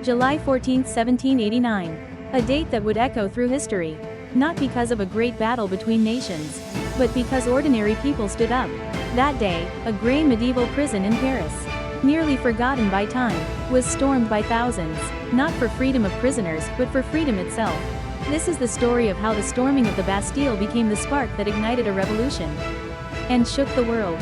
July 14, 1789. A date that would echo through history. Not because of a great battle between nations, but because ordinary people stood up. That day, a grey medieval prison in Paris, nearly forgotten by time, was stormed by thousands, not for freedom of prisoners, but for freedom itself. This is the story of how the storming of the Bastille became the spark that ignited a revolution and shook the world.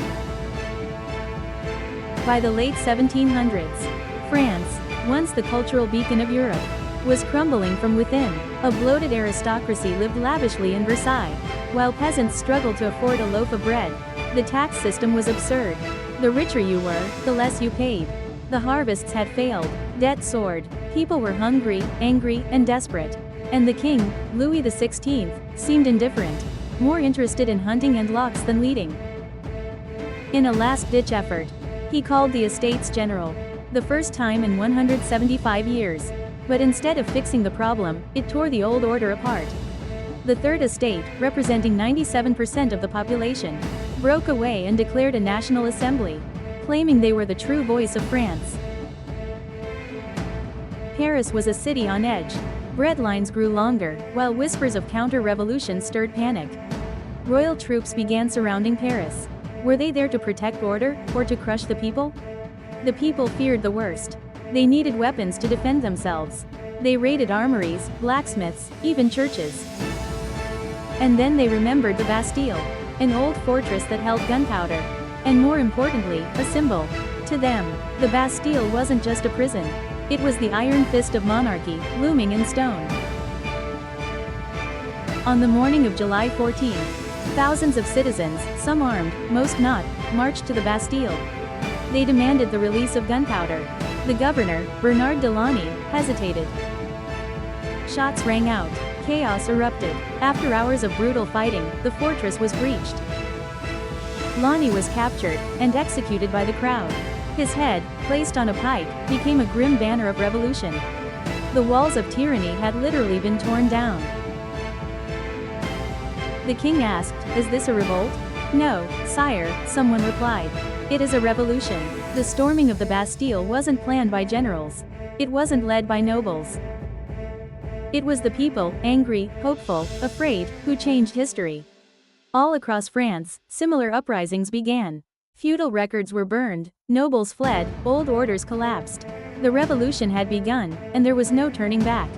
By the late 1700s, France, once the cultural beacon of Europe, was crumbling from within. A bloated aristocracy lived lavishly in Versailles, while peasants struggled to afford a loaf of bread. The tax system was absurd. The richer you were, the less you paid. The harvests had failed, debt soared, people were hungry, angry, and desperate. And the king, Louis XVI, seemed indifferent, more interested in hunting and locks than leading. In a last-ditch effort, he called the Estates General, the first time in 175 years. But instead of fixing the problem, it tore the old order apart. The Third Estate, representing 97% of the population, broke away and declared a national assembly, claiming they were the true voice of France. Paris was a city on edge. Bread lines grew longer, while whispers of counter-revolution stirred panic. Royal troops began surrounding Paris. Were they there to protect order, or to crush the people? The people feared the worst. They needed weapons to defend themselves. They raided armories, blacksmiths, even churches. And then they remembered the Bastille, an old fortress that held gunpowder, and more importantly, a symbol. To them, the Bastille wasn't just a prison. It was the iron fist of monarchy, looming in stone. On the morning of July 14, thousands of citizens, some armed, most not, marched to the Bastille. They demanded the release of gunpowder. The governor, Bernard Delany, hesitated. Shots rang out. Chaos erupted. After hours of brutal fighting, the fortress was breached. Lani was captured and executed by the crowd. His head, placed on a pike, became a grim banner of revolution. The walls of tyranny had literally been torn down. The king asked, "Is this a revolt?" "No, sire," someone replied. "It is a revolution." The storming of the Bastille wasn't planned by generals. It wasn't led by nobles. It was the people, angry, hopeful, afraid, who changed history. All across France, similar uprisings began. Feudal records were burned, nobles fled, old orders collapsed. The revolution had begun, and there was no turning back.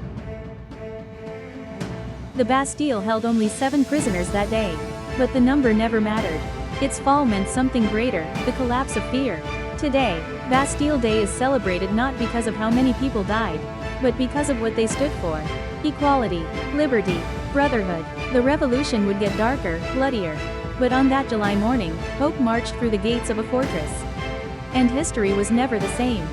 The Bastille held only 7 prisoners that day. But the number never mattered. Its fall meant something greater, the collapse of fear. Today, Bastille Day is celebrated not because of how many people died, but because of what they stood for. Equality, liberty, brotherhood. The revolution would get darker, bloodier. But on that July morning, hope marched through the gates of a fortress. And history was never the same.